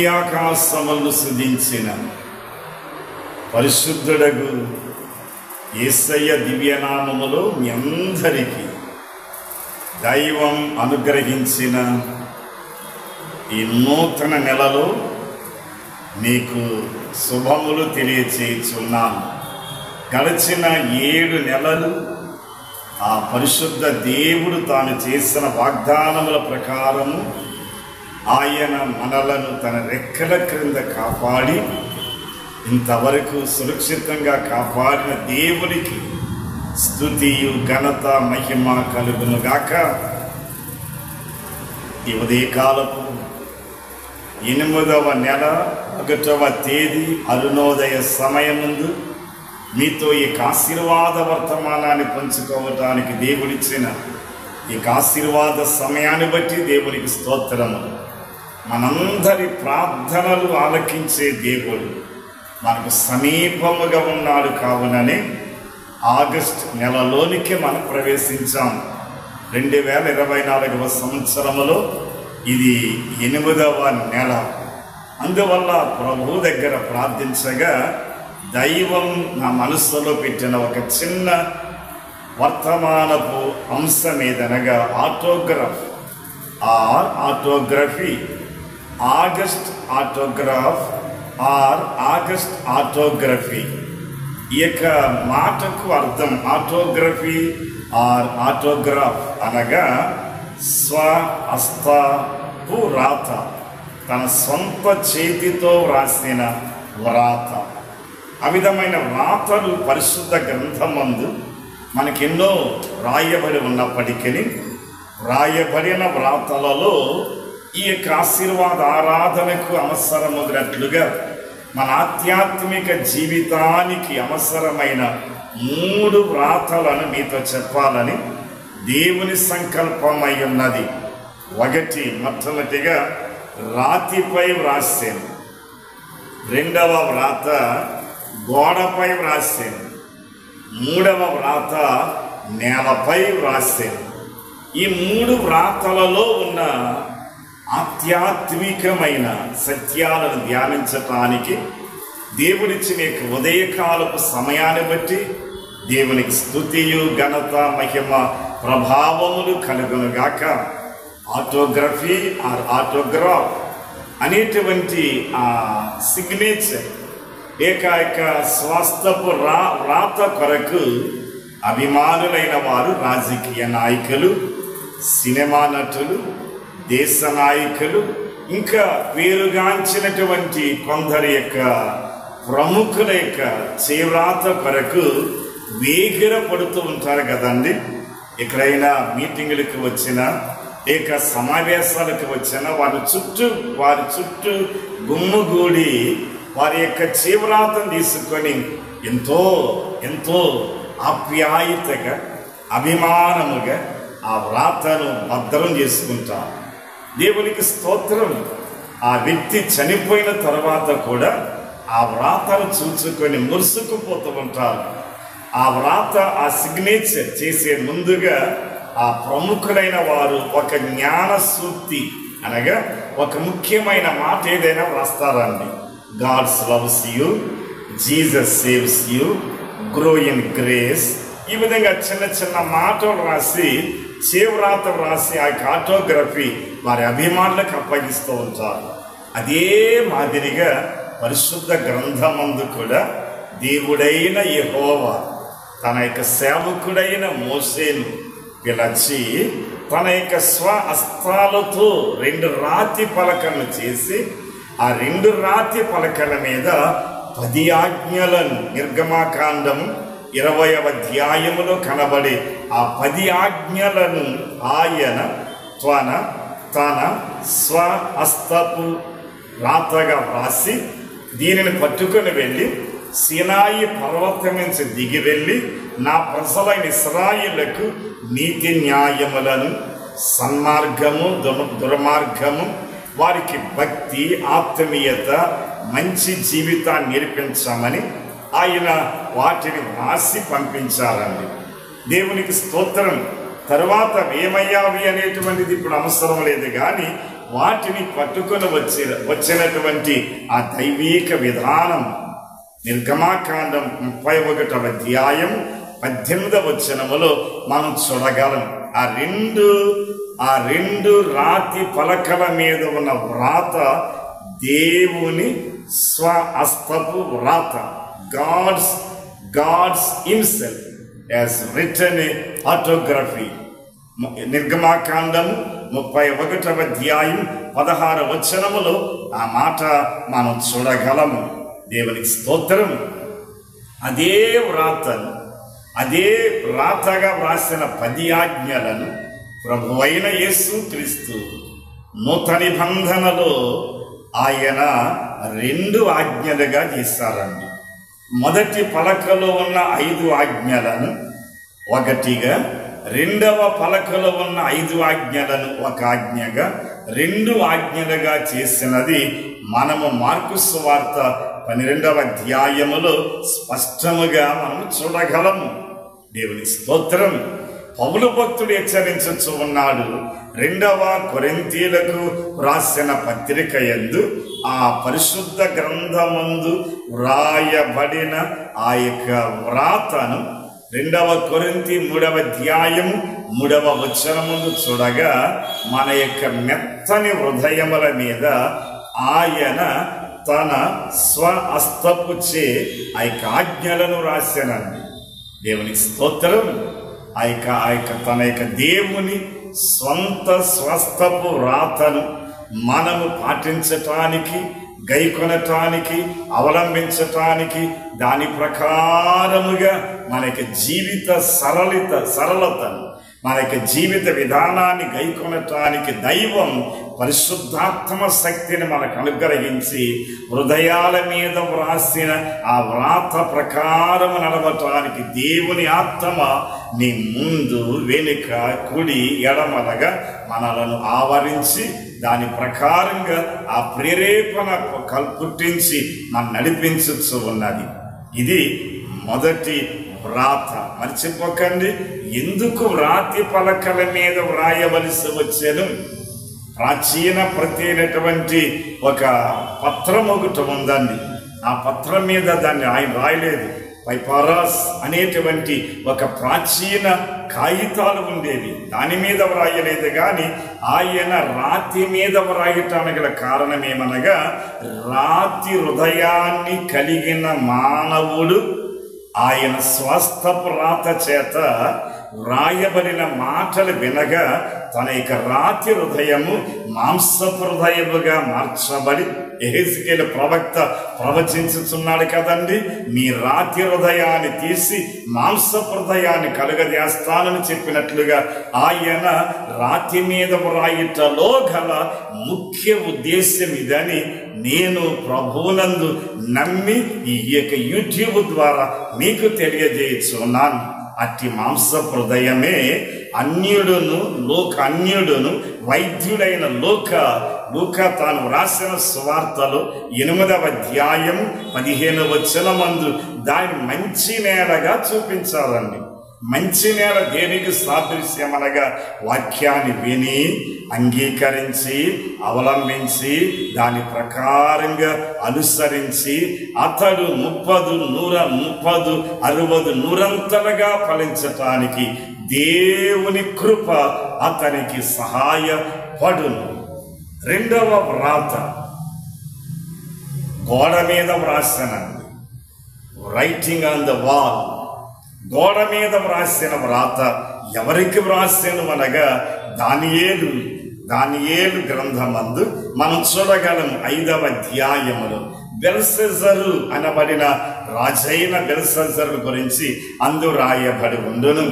భూమి ఆకాశములను సృజించిన పరిశుద్ధుడగు యేసయ్య దివ్యనామములో మీ అందరికీ దైవం అనుగ్రహించిన ఈ నూతన నెలలో మీకు శుభములు తెలియచేయుచున్నాను. గడిచిన 7 నెలలు ఆ పరిశుద్ధ దేవుడు తాను చేసిన వాగ్దానముల ప్రకారము ఆయన మనలను తన రెక్కల క్రింద కాపాడి ఇంతవరకు సురక్షితంగా కాపాడిన దేవునికి స్తుతియు ఘనత మహిమ కలుగునుగాక. ఈ ఉదయకాలపు 8వ నెల 1వ తేదీ అరుణోదయ సమయముందు మీతో ఈ ఆశీర్వాద వర్తమానాన్ని పంచుకోవటానికి దేవుడిచ్చిన ఈ ఆశీర్వాద సమయాన్ని బట్టి దేవునికి స్తోత్రము. మనందరి ప్రార్థనలు ఆలకించే దేవుడు మనకు సమీపముగా ఉన్నాడు. కావుననే ఆగస్టు నెలలోనికి మనం ప్రవేశించాం. 2024వ సంవత్సరములో ఇది 8వ నెల. అందువల్ల ప్రభు దగ్గర ప్రార్థించగా దైవం నా మనస్సులో పెట్టిన ఒక చిన్న వర్తమానపు అంశం ఏదనగా ఆటోగ్రఫీ, ఆగస్ట్ ఆటోగ్రాఫ్ ఆర్ ఆగస్ట్ ఆటోగ్రఫీ. ఈ యొక్క మాటకు అర్థం ఆటోగ్రఫీ ఆర్ ఆటోగ్రాఫ్ అనగా స్వహస్తపు రాత, తన సొంత చేతితో వ్రాసిన వ్రాత. ఆ విధమైన వ్రాతలు పరిశుద్ధ గ్రంథమందు మనకెన్నో రాయబడి ఉన్నప్పటికీ రాయబడిన వ్రాతలలో ఈ యొక్క ఆశీర్వాద ఆరాధనకు అవసరమగినట్లుగా మన ఆధ్యాత్మిక జీవితానికి అవసరమైన 3 వ్రాతలను మీతో చెప్పాలని దేవుని సంకల్పమై ఉన్నది. మొట్టమొదటిగా రాతిపై వ్రాసాను, 2వ వ్రాత గోడపై వ్రాసాను, 3వ వ్రాత నేలపై వ్రాసాను. ఈ 3 వ్రాతలలో ఉన్న ఆధ్యాత్మికమైన సత్యాలను ధ్యానించటానికి దేవుడిచ్చిన ఉదయకాలపు సమయాన్ని బట్టి దేవునికి స్తుతియు ఘనత మహిమ ప్రభావములు కలుగునుగాక. ఆటోగ్రఫీ ఆర్ ఆటోగ్రాఫ్ అనేటువంటి ఆ సిగ్నేచర్ ఏకాయక స్వాస్థపు వ్రాత కొరకు అభిమానులైన వారు రాజకీయ నాయకులు, సినిమా నటులు, దేశ నాయకులు, ఇంకా పేరుగాంచినటువంటి కొందరి యొక్క ప్రముఖుల యొక్క చేవ్రాత కొరకు వేగిర పడుతూ ఉంటారు కదండి. ఎక్కడైనా మీటింగులకు వచ్చినా లేక సమావేశాలకు వచ్చినా వారి చుట్టూ గుమ్ముగూడి వారి యొక్క చేవ్రాతను తీసుకొని ఎంతో ఎంతో ఆప్యాయతగా అభిమానముగా ఆ వ్రాతను భద్రం చేసుకుంటారు. దేవునికి స్తోత్రం. ఆ వ్యక్తి చనిపోయిన తర్వాత కూడా ఆ వ్రాతను చూసుకొని మురుసుకుపోతూ ఉంటారు. ఆ వ్రాత ఆ సిగ్నేచర్ చేసే ముందుగా ఆ ప్రముఖులైన వారు ఒక జ్ఞాన సూక్తి అనగా ఒక ముఖ్యమైన మాట ఏదైనా వ్రాస్తారండి. God's loves you, Jesus saves you, grow in grace. ఈ విధంగా చిన్న చిన్న మాటలు రాసి చేవ్రాత రాసి ఆ ఆటోగ్రఫీ వారి అభిమానులకు అప్పగిస్తూ ఉంటారు. అదే మాదిరిగా పరిశుద్ధ గ్రంథమందు కూడా దేవుడైన యెహోవా తన యొక్క సేవకుడైన మోషేను పిలిచి తన యొక్క స్వహస్తాలతో 2 రాతి పలకలను చేసి ఆ 2 రాతి పలకల మీద 10 ఆజ్ఞలను నిర్గమాకాండము 20వ అధ్యాయములో కనబడే ఆ 10 ఆజ్ఞలను ఆయన తన స్వహస్తపు రాతగా వ్రాసి దీనిని పట్టుకొని వెళ్ళి సీనాయి పర్వతం నుంచి దిగి వెళ్ళి నా ప్రజలైన ఇశ్రాయేలులకు నీతి న్యాయములను, సన్మార్గము, దుర్మార్గము, వారికి భక్తి, ఆత్మీయత, మంచి జీవితాన్ని నేర్పించామని ఆయన వాటిని వ్రాసి పంపించారండి. దేవునికి స్తోత్రం. తర్వాత ఏమయ్యావి అనేటువంటిది ఇప్పుడు అవసరం లేదు, కానీ వాటిని పట్టుకొని వచ్చినటువంటి ఆ దైవీక విధానం నిర్గమాకాండం 31వ అధ్యాయం 18వ వచనములో మనం చూడగలం. ఆ రెండు రాతి పలకల మీద ఉన్న వ్రాత దేవుని స్వహస్తపు వ్రాత. God's himself has written a autography. నిర్గమాకాండం 31వ అధ్యాయం 16వ వచనములో ఆ మాట మనం చూడగలము. దేవునికి స్తోత్రం. అదే వ్రాతగా వ్రాసిన 10 ఆజ్ఞలను ప్రభువైన యేసుక్రీస్తు నూతన నిబంధనలో ఆయన 2 ఆజ్ఞలుగా చేశారండి. మొదటి పలకలో ఉన్న 5 ఆజ్ఞలను ఒకటిగా, రెండవ పలకలో ఉన్న 5 ఆజ్ఞలను ఒక ఆజ్ఞగా, 2 ఆజ్ఞలుగా చేసినది మనము మార్కు సువార్త 12వ అధ్యాయములో స్పష్టముగా మనం చూడగలము. దేవుని స్తోత్రం. పౌలు భక్తుడు హెచ్చరించుచు ఉన్నాడు. 2వ కొరింథీయులకు రాసిన పత్రిక యందు ఆ పరిశుద్ధ గ్రంథమందు వ్రాయబడిన ఆ యొక్క వ్రాతను 2వ కొరింథీ 3వ అధ్యాయం 3వ వచనముందు చూడగా మన యొక్క మెత్తని హృదయముల మీద ఆయన తన స్వహస్తపుచే ఆ యొక్క ఆజ్ఞలను రాశానండి. దేవునికి స్తోత్రం. తన యొక్క దేవుని స్వంత స్వస్థపు వ్రాతను మనము పాటించటానికి, గైకొనటానికి, అవలంబించటానికి, దాని ప్రకారముగా మన యొక్క జీవిత సరళతను, మన యొక్క జీవిత విధానాన్ని గైకొనటానికి దైవం పరిశుద్ధాత్మ శక్తిని మనకు అనుగ్రహించి హృదయాల మీద వ్రాసిన ఆ వ్రాత ప్రకారము నడవటానికి దేవుని ఆత్మ నీ ముందు, వెనుక, కుడి, ఎడమలగా మనలను ఆవరించి దాని ప్రకారంగా ఆ ప్రేరేపణ పుట్టించి మనం నడిపించచ్చు ఉన్నది. ఇది మొదటి వ్రాత. మర్చిపోకండి, ఎందుకు రాతి పలకల మీద వ్రాయవలసి వచ్చాను? ప్రాచీన ప్రతి అయినటువంటి ఒక పత్రం ఒకటి ఉందండి. ఆ పత్రం మీద దాన్ని ఆయన రాయలేదు. పైపారాస్ అనేటువంటి ఒక ప్రాచీన కాగితాలు ఉండేవి, దాని మీద వ్రాయలేదు. కానీ ఆయన రాతి మీద వ్రాయటానికి గల కారణం ఏమనగా, రాతి హృదయాన్ని కలిగిన మానవుడు ఆయన స్వస్థపు రాత చేత వ్రాయబడిన మాటలు వినగా తన యొక్క రాతి హృదయము మాంసపు హృదయముగా మార్చబడి, యెహెజ్కేలు ప్రవక్త ప్రవచించుచున్నాడు కదండి, మీ రాతి హృదయాన్ని తీసి మాంసపు హృదయాన్ని కలుగజేస్తానని చెప్పినట్లుగా ఆయన రాతి మీద వ్రాయుటలో గల ముఖ్య ఉద్దేశం ఇదని నేను ప్రభువునందు నమ్మి ఈ యొక్క యూట్యూబ్ ద్వారా మీకు తెలియజేయుచున్నాను. అట్టి మాంసపు హృదయమే అన్యుడును వైద్యుడైన లూకా తాను రాసిన సువార్తలో 8వ అధ్యాయం 15వ వచనమందు దాన్ని మంచి నేలగా చూపించాలండి. మంచి నేల దేనికి సాదృశ్యమనగా, వాక్యాన్ని విని, అంగీకరించి, అవలంబించి, దాని ప్రకారంగా అనుసరించి అతడు 30, 100, 60 100 ఫలించటానికి దేవుని కృప అతనికి సహాయపడును. 2వ వ్రాత గోడ మీద వ్రాసానండి. Writing on the wall. గోడ మీద వ్రాసిన వ్రాత ఎవరికి వ్రాసాను అనగా, దానియేలు గ్రంథమందు మనం చూడగలం 5వ అధ్యాయములో బెల్షస్సరు అనబడిన రాజైన బెల్షస్సరు గురించి అందు రాయబడి ఉండును.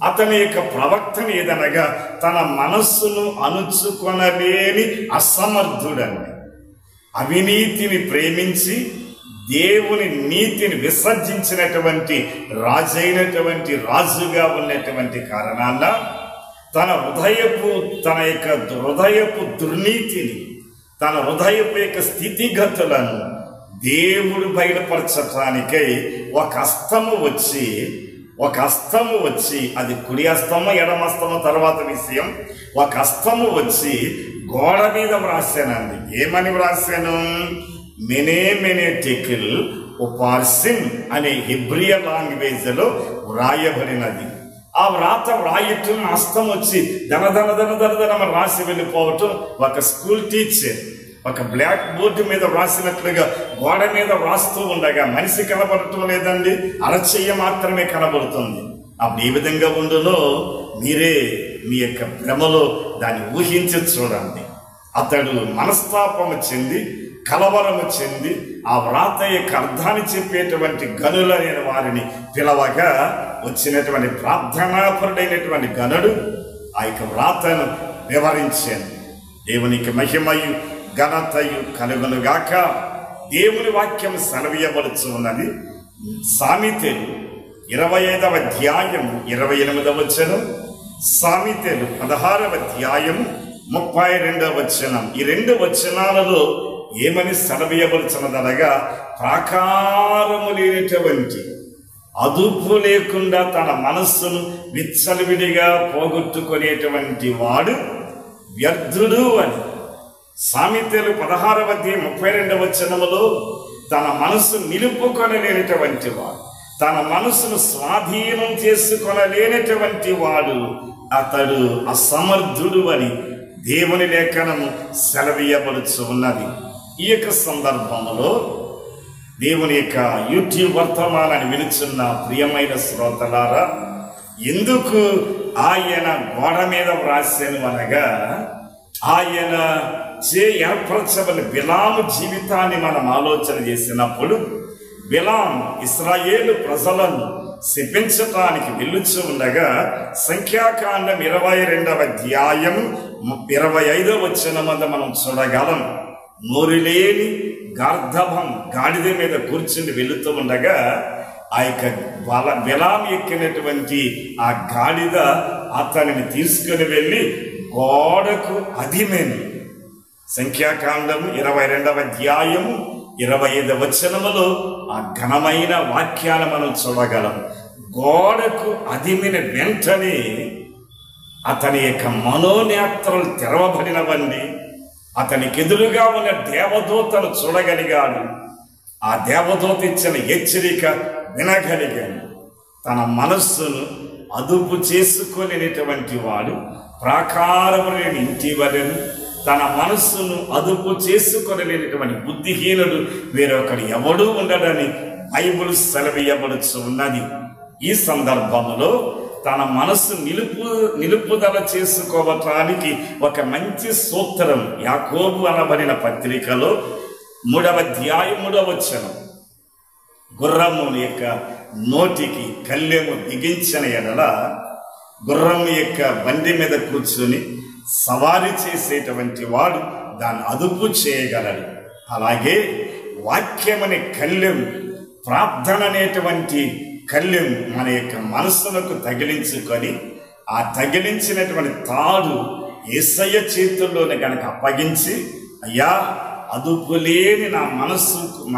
అతని యొక్క ప్రవక్తన ఏదనగా తన మనస్సును అణుచుకొనలేని అసమర్థుడండి. అవినీతిని ప్రేమించి దేవుని నీతిని విసర్జించినటువంటి రాజుగా ఉన్నటువంటి కారణాన తన యొక్క హృదయపు దుర్నీతిని, తన హృదయపు యొక్క స్థితిగతులను దేవుడు బయలుపరచటానికై ఒక హస్తము వచ్చి అది కుడి హస్తము ఎడమ హస్తము తర్వాత విషయం, ఒక హస్తము వచ్చి గోడ మీద వ్రాసానండి. ఏమని వ్రాసాను? మెనే టెకిల్ ఉపార్సిన్ అనే హెబ్రియా లాంగ్వేజ్ లో వ్రాయబడినది. ఆ వ్రాత వ్రాయటం హస్తం వచ్చి ధన రాసి వెళ్ళిపోవటం ఒక స్కూల్ టీచర్ ఒక బ్లాక్ బోర్డు మీద వ్రాసినట్లుగా గోడ మీద వ్రాస్తూ ఉండగా మనిషి కనబడటం లేదండి, అరచెయ్య మాత్రమే కనబడుతుంది. అప్పుడు ఏ విధంగా ఉండునో మీరే మీ యొక్క భ్రమలో దాన్ని ఊహించి చూడండి. అతడు మనస్తాపము చెంది కలవరము చెంది ఆ వ్రాత యొక్క అర్థాన్ని చెప్పేటువంటి గనులైన వారిని పిలవగా వచ్చినటువంటి ప్రార్థనాపరుడైనటువంటి గనుడు ఆ యొక్క వ్రాతను వివరించాను. దేవునికి మహిమయు ఘనతయు కలుగునుగాక. దేవుని వాక్యం సెలవీయబడుచు ఉన్నది. సామెతలు 25వ అధ్యాయము 28వ వచనం, సామెతలు 16వ అధ్యాయము 32వ వచనం. ఈ 2 వచనాలలో ఏమని సెలవీయబడుచున్నదనగా, ప్రాకారము లేనటువంటి అదుపు లేకుండా తన మనస్సును విచ్చలవిడిగా పోగొట్టుకునేటువంటి వాడు వ్యర్థుడు అని. సామెతలు 16వ అధ్యాయం 32వ వచనములో తన మనస్సు నిలుపుకొనలేనటువంటి వాడు, తన మనస్సును స్వాధీనం చేసుకొనలేనటువంటి వాడు అతడు అసమర్థుడు అని దేవుని లేఖనము సెలవీయబడుచు ఉన్నది. ఈ యొక్క సందర్భంలో దేవుని యొక్క యూట్యూబ్ వర్తమానాన్ని వినుచున్న ప్రియమైన శ్రోతలారా, ఎందుకు ఆయన గోడ మీద వ్రాసాను అనగా, ఆయన ఏర్పరచబడిన బిలాము జీవితాన్ని మనం ఆలోచన చేసినప్పుడు, బిలాం ఇశ్రాయేలు ప్రజలను శపించటానికి వెళ్ళుచు ఉండగా సంఖ్యాకాండం 22వ అధ్యాయం 25వ వచనం వద్ద మనం చూడగలం. నోరులేని గార్ధభం గాడిద మీద కూర్చుని వెళుతూ ఉండగా ఆ యొక్క బిలాం ఎక్కినటువంటి ఆ గాడిద అతనిని తీసుకుని వెళ్ళి గోడకు అదిమేను. సంఖ్యాకాండం 22వ అధ్యాయము 25వ వచనములో ఆ ఘనమైన వాక్యాలు మనం చూడగలం. గోడకు అదిమిన వెంటనే అతని యొక్క మనోనేత్రాలు తెరవబడినవండి. అతనికి ఎదురుగా ఉన్న దేవదూతను చూడగలిగాడు. ఆ దేవదూత ఇచ్చిన హెచ్చరిక వినగలిగాడు. తన మనస్సును అదుపు చేసుకునేటువంటి వాడు ప్రాకారము లేని ఇంటి వలెను, తన మనస్సును అదుపు చేసుకొనలేనటువంటి బుద్ధిహీనుడు వేరొకడు ఎవడూ ఉండడని బైబిల్ సెలవీయబడుచు ఉన్నది. ఈ సందర్భంలో తన మనస్సు నిలుపుదల చేసుకోవటానికి ఒక మంచి సూత్రం యాకోబు అనబడిన పత్రికలో 3వ అధ్యాయం 3వ వచనం, గుర్రము యొక్క నోటికి కళ్ళెము బిగించిన ఎడల గుర్రము యొక్క బండి మీద కూర్చుని సవారీ చేసేటువంటి వాడు దాన్ని అదుపు చేయగలడు. అలాగే వాక్యమనే కళ్ళెం, ప్రార్థన అనేటువంటి కళ్ళెం మన యొక్క మనస్సులకు తగిలించుకొని ఆ తగిలించినటువంటి తాడు యేసయ్య చేతుల్లోనే కనుక అప్పగించి, అయ్యా అదుపు లేని నా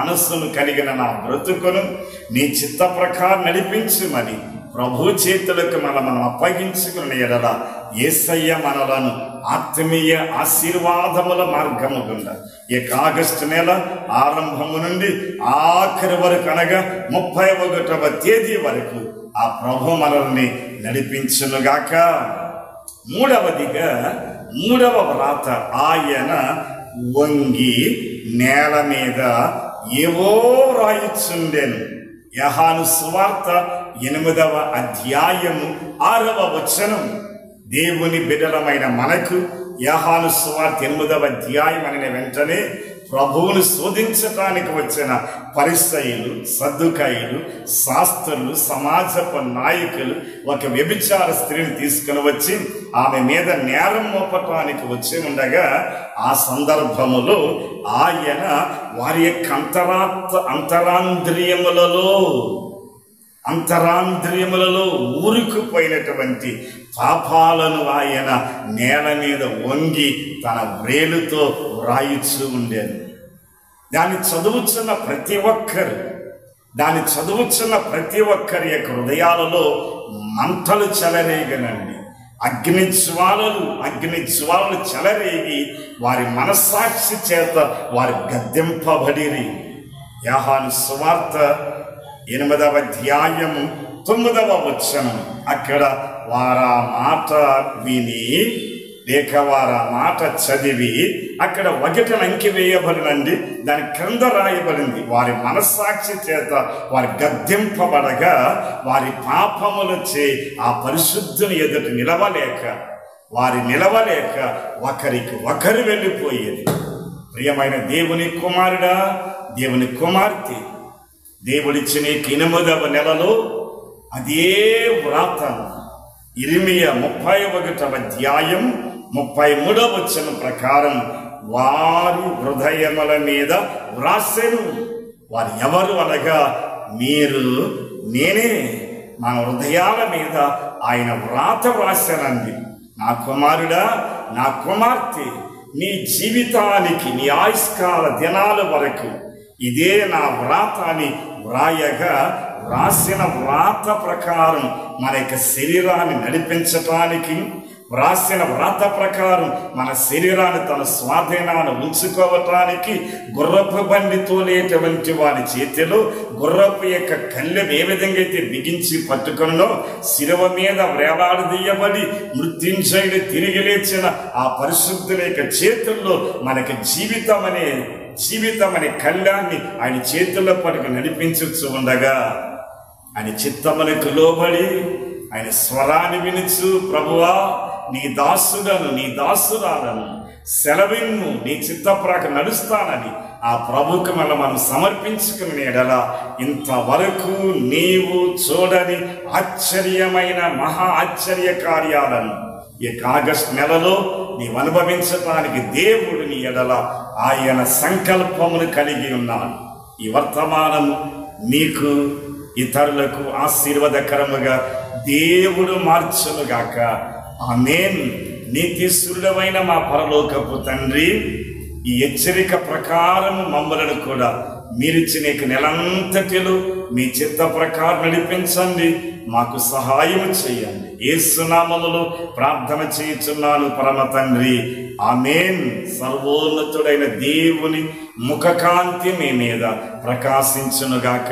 మనస్సును కలిగిన నా బ్రతుకును నీ చిత్త ప్రకారం నడిపించుమని ప్రభు చేతులకు మనం అప్పగించుకున్న ఎడల యేసయ్య మనలను ఆత్మీయ ఆశీర్వాదముల మార్గము గుండా ఈ ఆగస్టు నెల ఆరంభము నుండి ఆఖరి వరకు అనగా 31వ తేదీ వరకు ఆ ప్రభు మనల్ని నడిపించునుగాక. మూడవదిగా 3వ వ్రాత, ఆయన వంగి నేల మీద ఏవో రాయిచుండెను. యోహాను సువార్త 8వ అధ్యాయము 6వ వచనం. దేవుని బిడ్డలమైన మనకు యోహాను సువార్త 8వ అధ్యాయం అనే వెంటనే ప్రభువును శోధించటానికి వచ్చిన పరిసయ్యులు, సద్దుకాయులు, శాస్త్రులు, సమాజపు నాయకులు ఒక వ్యభిచార స్త్రీని తీసుకుని వచ్చి ఆమె మీద నేరం మోపటానికి వచ్చి ఉండగా ఆ సందర్భములో ఆయన వారి యొక్క అంతరాంద్రియములలో ఊరుకుపోయినటువంటి పాపాలను ఆయన నేల మీద వంగి తన వ్రేలుతో వ్రాయిచూ ఉండేది. దాన్ని చదువుతున్న ప్రతి ఒక్కరి యొక్క హృదయాలలో మంటలు చెలరేగనండి. అగ్ని జ్వాలలు చెలరేగి వారి మనస్సాక్షి చేత వారి గద్దెంపబడిరి. యోహాను సువార్త 8వ అధ్యాయము 9వ వచనం. అక్కడ వారా మాట విని లేక వారా మాట చదివి అక్కడ ఒకటిని అంకి వేయబడినండి. దాని క్రింద రాయబడింది, వారి మనస్సాక్షి చేత వారి గద్దెంపబడగా వారి పాపములచే ఆ పరిశుద్ధుని ఎదుట నిలవలేక ఒకరికి ఒకరు వెళ్ళిపోయేది. ప్రియమైన దేవుని కుమారుడా, దేవుని కుమార్తె, దేవుడిచ్చిన 8వ నెలలో అదే వ్రాత ఇర్మియా 31వ అధ్యాయం 33వ వచనం ప్రకారం వారి హృదయముల మీద వ్రాసెను. వారు ఎవరు అనగా నేనే మన హృదయాల మీద ఆయన వ్రాత వ్రాసానండి. నా కుమారుడా, నా కుమార్తె, నీ జీవితానికి, నీ ఆయుష్కాల దినాల వరకు ఇదే నా వ్రాత అని వ్రాయగా, వ్రాసిన వ్రాత ప్రకారం మన యొక్క శరీరాన్ని నడిపించటానికి, వ్రాసిన వ్రాత ప్రకారం మన శరీరాన్ని తన స్వాధీనాన్ని ఉంచుకోవటానికి, గుర్రపు బండి తోలేటువంటి వారి చేతిలో గుర్రపు యొక్క కళ్ళెం ఏ విధంగా అయితే బిగించి పట్టుకున్నో, శిలువ మీద వేలాడదీయబడి మృత్యుంజయుడు తిరిగి లేచిన ఆ పరిశుద్ధుల యొక్క చేతుల్లో మనకి జీవితం అనే కళ్యాణ్ణి ఆయన చేతుల్లో పట్టుకు నడిపించచ్చు ఉండగా, ఆయన చిత్తమునకు లోబడి ఆయన స్వరాన్ని వినుచు, ప్రభువా నీ దాసురాలను సెలవిన్ను, నీ చిత్తప్రాక నడుస్తానని ఆ ప్రభుకు మనం సమర్పించుకుని ఎడల ఇంతవరకు నీవు చూడని ఆశ్చర్యమైన మహా ఆశ్చర్య కార్యాలను ఈ ఆగస్టు నెలలో నీవు అనుభవించటానికి దేవుడు నీ ఎడల ఆయన సంకల్పమును కలిగి ఉన్నాడు. ఈ వర్తమానము నీకు ఇతరులకు ఆశీర్వాదకరముగా దేవుడు మార్చునుగాక. ఆమేన్. నీతిస్తుడమైన మా పరలోకపు తండ్రి, ఈ హెచ్చరిక ప్రకారము మమ్మలను కూడా మీరిచ్చిన నెలంతటిలో మీ చిత్త ప్రకారం నడిపించండి, మాకు సహాయం చేయండి. యేసు నామములో ప్రార్థన చేయుచున్నాను పరమ తండ్రి, ఆమేన్. సర్వోన్నతుడైన దేవుని ముఖకాంతి మీ మీద ప్రకాశించునుగాక.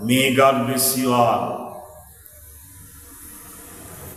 May God bless you all.